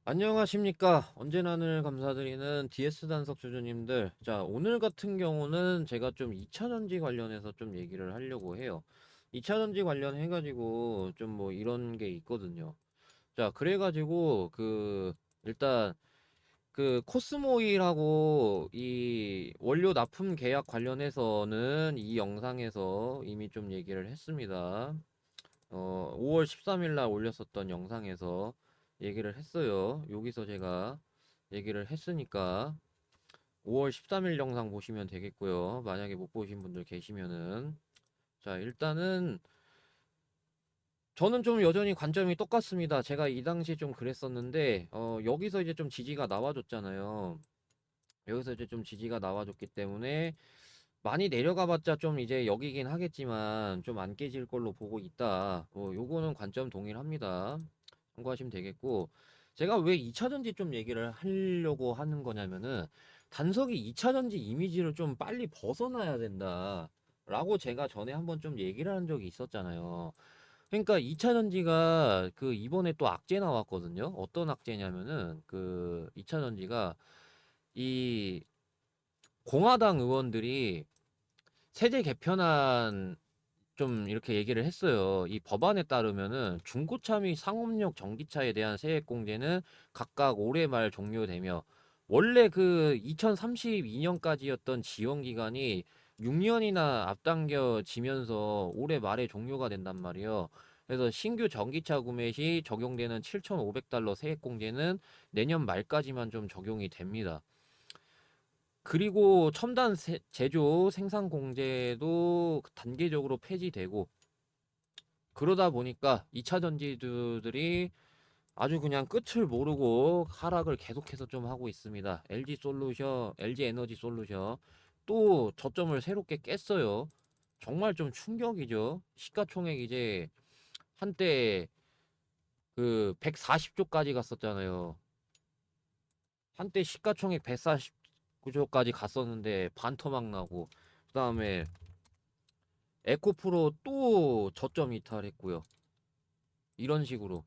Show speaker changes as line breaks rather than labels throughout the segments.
안녕하십니까. 언제나 늘 감사드리는 DS 단석 주주님들. 자, 오늘 같은 경우는 제가 좀 2차전지 관련해서 좀 얘기를 하려고 해요. 2차전지 관련해가지고 좀 뭐 이런 게 있거든요. 자, 그래가지고 일단 코스모일하고 이 원료 납품 계약 관련해서는 이 영상에서 이미 좀 얘기를 했습니다. 5월 13일 날 올렸었던 영상에서 얘기를 했어요. 여기서 제가 얘기를 했으니까 5월 13일 영상 보시면 되겠고요. 만약에 못 보신 분들 계시면은 자, 일단은 저는 좀 여전히 관점이 똑같습니다. 제가 이 당시 좀 그랬었는데 여기서 이제 좀 지지가 나와줬잖아요. 여기서 이제 좀 지지가 나와줬기 때문에 많이 내려가봤자 좀 이제 여기긴 하겠지만 좀 안 깨질 걸로 보고 있다. 요거는 관점 동일합니다. 참고하시면 되겠고, 제가 왜 2차전지 좀 얘기를 하려고 하는 거냐면은 단석이 2차전지 이미지를 좀 빨리 벗어나야 된다 라고 제가 전에 한번 좀 얘기를 한 적이 있었잖아요. 그러니까 2차전지가 이번에 또 악재 나왔거든요. 어떤 악재냐면은 2차전지가 이 공화당 의원들이 세제 개편안 좀 이렇게 얘기를 했어요. 이 법안에 따르면은 중고차 및 상업용 전기차에 대한 세액 공제는 각각 올해 말 종료되며 원래 2032년까지였던 지원 기간이 6년이나 앞당겨지면서 올해 말에 종료가 된단 말이에요. 그래서 신규 전기차 구매 시 적용되는 7,500달러 세액 공제는 내년 말까지만 좀 적용이 됩니다. 그리고 첨단 제조 생산 공제도 단계적으로 폐지되고 그러다 보니까 2차 전지주들이 아주 그냥 끝을 모르고 하락을 계속해서 좀 하고 있습니다. LG 에너지 솔루션 또 저점을 새롭게 깼어요. 정말 좀 충격이죠. 시가총액 이제 한때 140조까지 갔었잖아요. 한때 시가총액 149조까지 갔었는데 반토막 나고 그다음에 에코프로 또 저점 이탈했고요. 이런 식으로.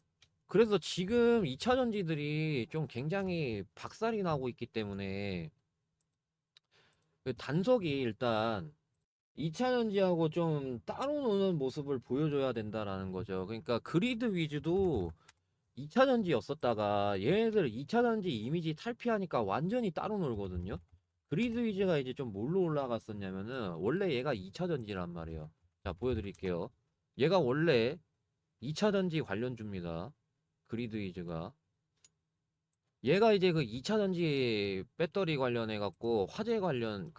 그래서 지금 2차 전지들이 좀 굉장히 박살이 나고 있기 때문에 단속이 일단 2차 전지하고 좀 따로 노는 모습을 보여줘야 된다라는 거죠. 그러니까 그리드 위주도 2차 전지였었다가 얘네들 2차 전지 이미지 탈피하니까 완전히 따로 놀거든요. 그리드 위즈가 이제 좀 뭘로 올라갔었냐면은 원래 얘가 2차 전지란 말이에요. 자, 보여드릴게요. 얘가 원래 2차 전지 관련주입니다. 그리드 위즈가. 얘가 이제 2차 전지 배터리 관련해 갖고 화재 관련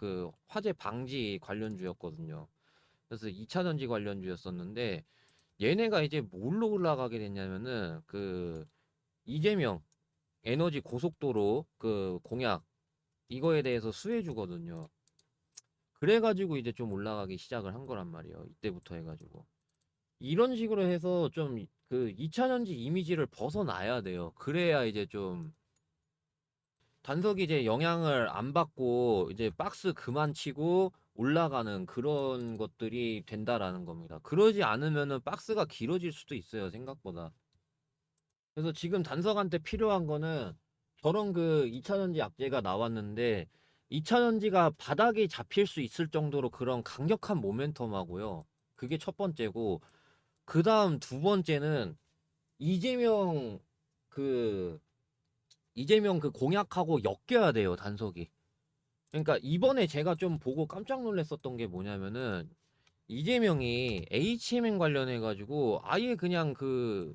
화재 방지 관련주였거든요. 그래서 2차 전지 관련주였었는데 얘네가 이제 뭘로 올라가게 됐냐면은 이재명 에너지 고속도로 공약 이거에 대해서 수혜 주거든요. 그래가지고 이제 좀 올라가기 시작을 한 거란 말이에요. 이때부터 해가지고 이런 식으로 해서 좀 2차 전지 이미지를 벗어나야 돼요. 그래야 이제 좀 단석이 이제 영향을 안 받고 이제 박스 그만 치고 올라가는 그런 것들이 된다라는 겁니다. 그러지 않으면은 박스가 길어질 수도 있어요, 생각보다. 그래서 지금 단석한테 필요한 거는 저런 2차전지 악재가 나왔는데 2차전지가 바닥에 잡힐 수 있을 정도로 그런 강력한 모멘텀하고요. 그게 첫 번째고 그 다음 두 번째는 이재명 그 이재명 공약하고 엮여야 돼요, 단속이. 그러니까 이번에 제가 좀 보고 깜짝 놀랐었던 게 뭐냐면은 이재명이 HMM 관련해 가지고 아예 그냥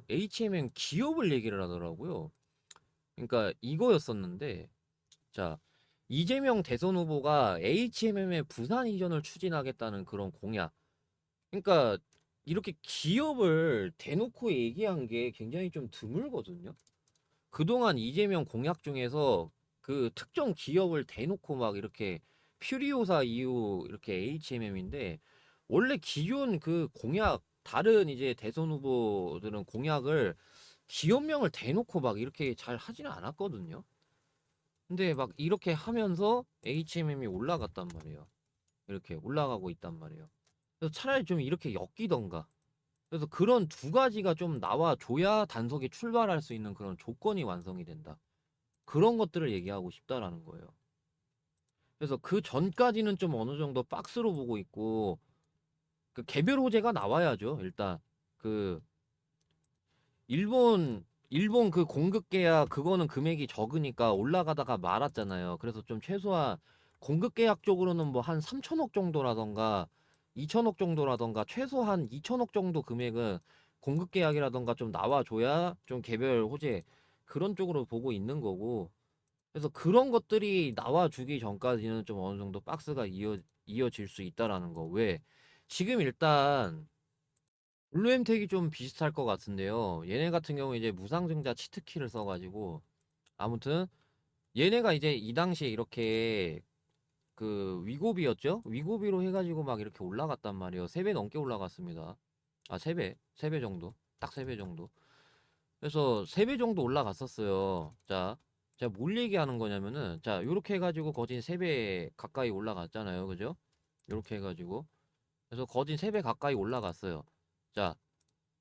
HMM 기업을 얘기를 하더라고요. 그러니까 이거였었는데 자, 이재명 대선 후보가 HMM의 부산 이전을 추진하겠다는 그런 공약. 그러니까 이렇게 기업을 대놓고 얘기한 게 굉장히 좀 드물거든요. 그동안 이재명 공약 중에서 특정 기업을 대놓고 막 이렇게 퓨리오사 이후 이렇게 HMM인데 원래 기존 공약 다른 이제 대선 후보들은 공약을 기업명을 대놓고 막 이렇게 잘 하지는 않았거든요. 근데 막 이렇게 하면서 HMM이 올라갔단 말이에요. 이렇게 올라가고 있단 말이에요. 그래서 차라리 좀 이렇게 엮이던가 그래서 그런 두 가지가 좀 나와줘야 단속이 출발할 수 있는 그런 조건이 완성이 된다. 그런 것들을 얘기하고 싶다라는 거예요. 그래서 그 전까지는 좀 어느 정도 박스로 보고 있고, 그 개별 호재가 나와야죠. 일단 그 일본 그 공급 계약 그거는 금액이 적으니까 올라가다가 말았잖아요. 그래서 좀 최소한 공급 계약 쪽으로는 뭐 한 3천억 정도라던가 2천억 정도라던가 최소한 2천억 정도 금액은 공급 계약이라던가 좀 나와줘야 좀 개별 호재 그런 쪽으로 보고 있는 거고. 그래서 그런 것들이 나와주기 전까지는 좀 어느 정도 박스가 이어질 수 있다라는 거. 왜? 지금 일단 블루엠텍이 좀 비슷할 것 같은데요. 얘네 같은 경우 이제 무상증자 치트키를 써가지고 아무튼 얘네가 이제 이 당시에 이렇게 그 위고비였죠? 위고비로 해가지고 막 이렇게 올라갔단 말이에요. 3배 넘게 올라갔습니다. 아, 3배 정도. 딱 3배 정도. 그래서 3배 정도 올라갔었어요. 자, 제가 뭘 얘기하는 거냐면은, 자, 요렇게 해가지고 거진 3배 가까이 올라갔잖아요. 그죠? 요렇게 해가지고. 그래서 거진 3배 가까이 올라갔어요. 자,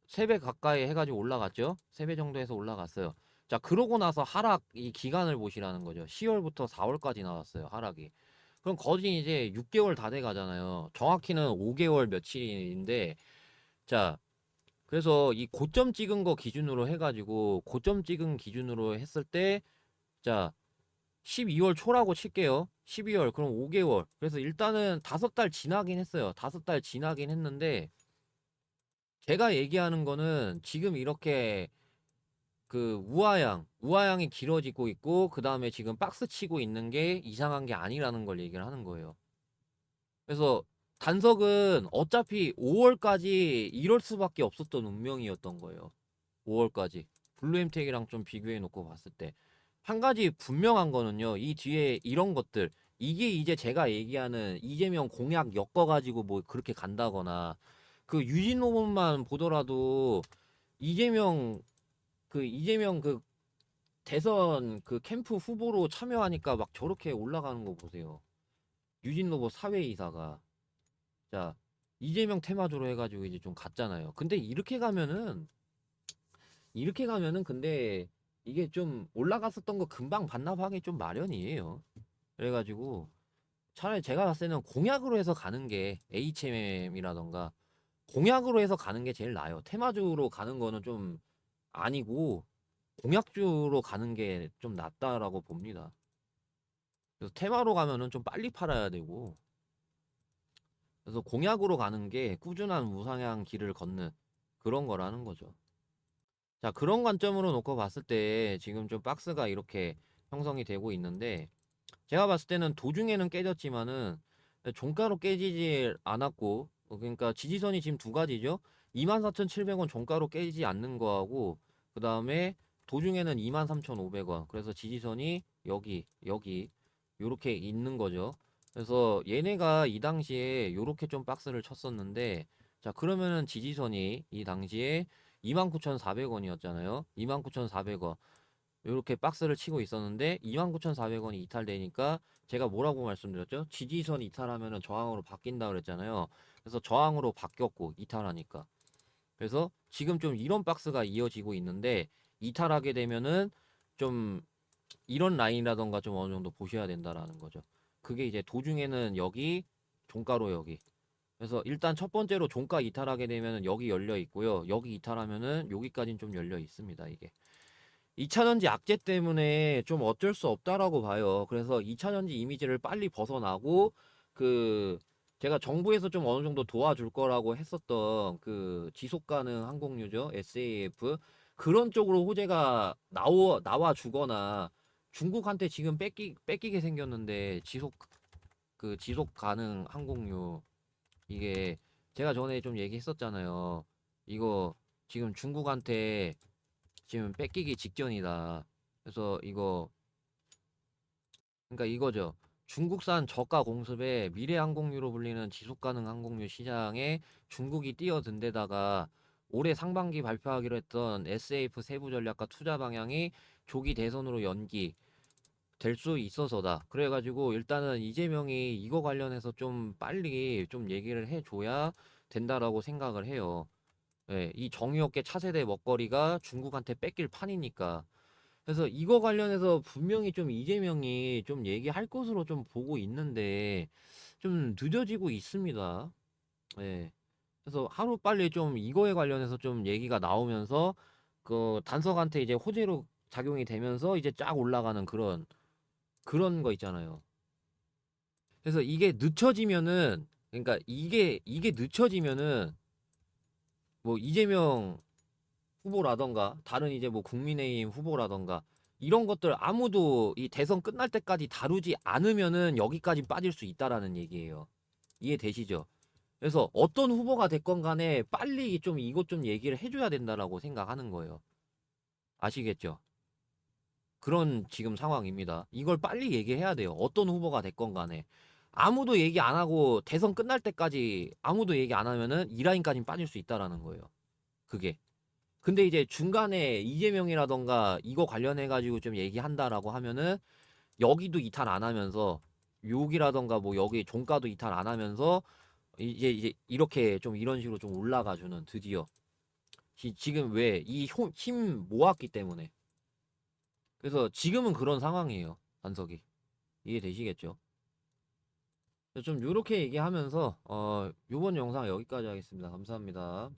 3배 가까이 해가지고 올라갔죠? 3배 정도 해서 올라갔어요. 자, 그러고 나서 하락 이 기간을 보시라는 거죠. 10월부터 4월까지 나왔어요. 하락이. 그럼 거진 이제 6개월 다 돼 가잖아요. 정확히는 5개월 며칠인데, 자, 그래서 이 고점 찍은 거 기준으로 해가지고 고점 찍은 기준으로 했을 때, 자, 12월 초라고 칠게요. 12월 그럼 5개월. 그래서 일단은 5달 지나긴 했어요. 5달 지나긴 했는데 제가 얘기하는 거는 지금 이렇게 그 우하향이 길어지고 있고 그 다음에 지금 박스 치고 있는 게 이상한 게 아니라는 걸 얘기를 하는 거예요. 그래서 단석은 어차피 5월까지 이럴 수밖에 없었던 운명이었던 거예요. 5월까지. 블루엠텍이랑 좀 비교해 놓고 봤을 때. 한 가지 분명한 거는요. 이 뒤에 이런 것들. 이게 이제 제가 얘기하는 이재명 공약 엮어가지고 뭐 그렇게 간다거나 그 유진 논문만 보더라도 이재명 이재명 그 대선 그 캠프 후보로 참여하니까 막 저렇게 올라가는 거 보세요. 유진 로봇 사회이사가. 자, 이재명 테마주로 해가지고 이제 좀 갔잖아요. 근데 이렇게 가면은 근데 이게 좀 올라갔었던 거 금방 반납하기 좀 마련이에요. 그래가지고 차라리 제가 봤을 때는 공약으로 해서 가는 게 HMM이라던가 공약으로 해서 가는 게 제일 나아요. 테마주로 가는 거는 좀 아니고 공약주로 가는 게 좀 낫다라고 봅니다. 그래서 테마로 가면은 좀 빨리 팔아야 되고 그래서 공약으로 가는 게 꾸준한 우상향 길을 걷는 그런 거라는 거죠. 자, 그런 관점으로 놓고 봤을 때 지금 좀 박스가 이렇게 형성이 되고 있는데 제가 봤을 때는 도중에는 깨졌지만은 종가로 깨지지 않았고 그러니까 지지선이 지금 두 가지죠. 24,700원 종가로 깨지지 않는 거하고 그 다음에 도중에는 23,500원 그래서 지지선이 여기 요렇게 있는 거죠. 그래서 얘네가 이 당시에 요렇게 좀 박스를 쳤었는데 자 그러면은 지지선이 이 당시에 29,400원이었잖아요. 29,400원 이렇게 박스를 치고 있었는데 29,400원이 이탈되니까 제가 뭐라고 말씀드렸죠? 지지선 이탈하면은 저항으로 바뀐다 그랬잖아요. 그래서 저항으로 바뀌었고 이탈하니까. 그래서 지금 좀 이런 박스가 이어지고 있는데 이탈하게 되면은 좀 이런 라인이라던가 좀 어느 정도 보셔야 된다라는 거죠. 그게 이제 도중에는 여기 종가로 여기. 그래서 일단 첫 번째로 종가 이탈하게 되면은 여기 열려 있고요. 여기 이탈하면은 여기까지는 좀 열려 있습니다. 이게. 2차전지 악재 때문에 좀 어쩔 수 없다라고 봐요. 그래서 2차전지 이미지를 빨리 벗어나고 그 제가 정부에서 좀 어느 정도 도와줄 거라고 했었던 그 지속 가능 항공유죠. SAF 그런 쪽으로 호재가 나와 주거나 중국한테 지금 뺏기게 생겼는데 지속 가능 항공유 이게 제가 전에 좀 얘기했었잖아요. 이거 지금 중국한테 지금 뺏기기 직전이다. 그래서 그러니까 이거죠. 중국산 저가 공습에 미래 항공유로 불리는 지속 가능 항공유 시장에 중국이 뛰어든 데다가 올해 상반기 발표하기로 했던 SAF 세부 전략과 투자 방향이 조기 대선으로 연기 될 수 있어서다. 그래가지고 일단은 이재명이 이거 관련해서 좀 빨리 좀 얘기를 해줘야 된다라고 생각을 해요. 예, 이 정유업계 차세대 먹거리가 중국한테 뺏길 판이니까. 그래서 이거 관련해서 분명히 좀 이재명이 좀 얘기할 것으로 좀 보고 있는데 좀 늦어지고 있습니다. 예. 그래서 하루빨리 좀 이거에 관련해서 좀 얘기가 나오면서 그 단석한테 이제 호재로 작용이 되면서 이제 쫙 올라가는 그런 거 있잖아요. 그래서 이게 늦춰지면은, 그러니까 이게 늦춰지면은 뭐 이재명 후보라던가 다른 이제 뭐 국민의힘 후보라던가 이런 것들 아무도 이 대선 끝날 때까지 다루지 않으면은 여기까지 빠질 수 있다라는 얘기예요. 이해되시죠? 그래서 어떤 후보가 됐건 간에 빨리 좀 이것 좀 얘기를 해줘야 된다라고 생각하는 거예요. 아시겠죠? 그런 지금 상황입니다. 이걸 빨리 얘기해야 돼요. 어떤 후보가 됐건 간에. 아무도 얘기 안 하고 대선 끝날 때까지 아무도 얘기 안 하면은 이 라인까지 빠질 수 있다라는 거예요. 그게. 근데 이제 중간에 이재명이라던가 이거 관련해 가지고 좀 얘기한다라고 하면은 여기도 이탈 안 하면서 욕이라던가 뭐 여기 종가도 이탈 안 하면서 이제 이렇게 좀 이런 식으로 좀 올라가 주는 드디어 지금 왜 이 힘 모았기 때문에. 그래서 지금은 그런 상황이에요. 반석이. 이해되시겠죠? 좀 요렇게 얘기하면서 요번 영상 여기까지 하겠습니다. 감사합니다.